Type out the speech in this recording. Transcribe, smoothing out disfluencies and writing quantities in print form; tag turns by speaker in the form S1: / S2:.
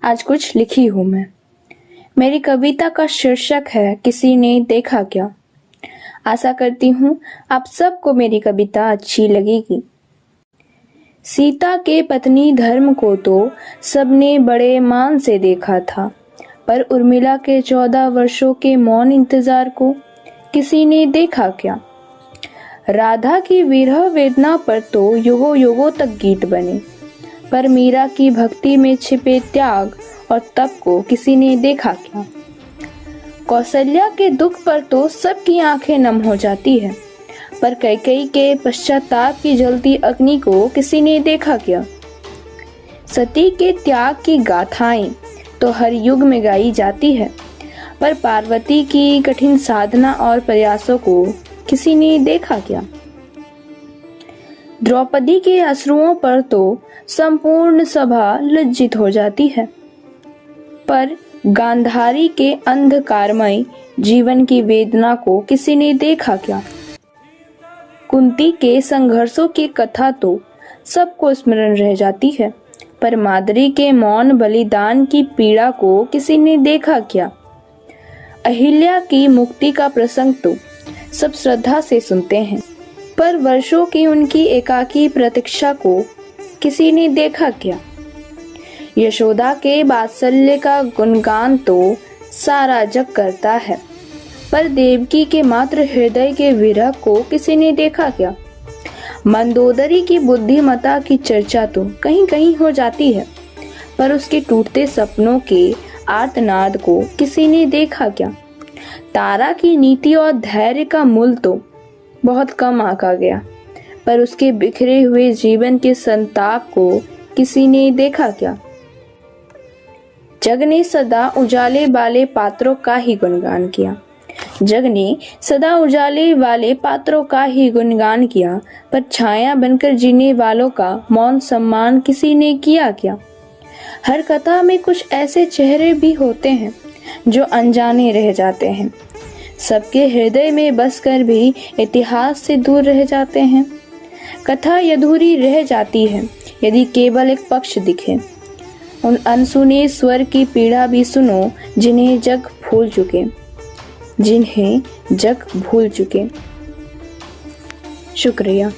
S1: आज कुछ लिखी हूँ मैं। मेरी कविता का शीर्षक है किसी ने देखा क्या। आशा करती हूँ आप सबको मेरी कविता अच्छी लगेगी। सीता के पत्नी धर्म को तो सबने बड़े मान से देखा था, पर उर्मिला के 14 वर्षों के मौन इंतजार को किसी ने देखा क्या। राधा की विरह वेदना पर तो युगों युगों तक गीत बने, पर मीरा की भक्ति में छिपे त्याग और तप को किसी ने देखा क्या। कौशल्या के दुख पर तो सबकी आंखें नम हो जाती है, पर कैकेयी के पश्चाताप की जलती अग्नि को किसी ने देखा क्या। सती के त्याग की गाथाएं तो हर युग में गाई जाती है, पर पार्वती की कठिन साधना और प्रयासों को किसी ने देखा क्या। द्रौपदी के अश्रुओं पर तो संपूर्ण सभा लज्जित हो जाती है, पर गांधारी के अंधकारमय जीवन की वेदना को किसी ने देखा क्या। कुंती के संघर्षों की कथा तो सबको स्मरण रह जाती है, पर माद्री के मौन बलिदान की पीड़ा को किसी ने देखा क्या। अहिल्या की मुक्ति का प्रसंग तो सब श्रद्धा से सुनते हैं, पर वर्षों की उनकी एकाकी प्रतीक्षा को किसी ने देखा क्या। यशोदा के वात्सल्य का गुणगान तो सारा जग करता है, पर देवकी के मात्र हृदय के विरह को किसी ने देखा क्या। मंदोदरी की बुद्धिमता की चर्चा तो कहीं कहीं हो जाती है, पर उसके टूटते सपनों के आर्तनाद को किसी ने देखा क्या। तारा की नीति और धैर्य का मूल तो बहुत कम आंका गया, पर उसके बिखरे हुए जीवन के संताप को किसी ने देखा क्या। जग ने सदा उजाले वाले पात्रों का ही गुणगान किया, जग ने सदा उजाले वाले पात्रों का ही गुणगान किया, पर छाया बनकर जीने वालों का मौन सम्मान किसी ने किया क्या। हर कथा में कुछ ऐसे चेहरे भी होते हैं जो अनजाने रह जाते हैं, सबके हृदय में बसकर भी इतिहास से दूर रह जाते हैं। कथा अधूरी रह जाती है यदि केवल एक पक्ष दिखे। उन अनसुने स्वर की पीड़ा भी सुनो जिन्हें जग भूल चुके। शुक्रिया।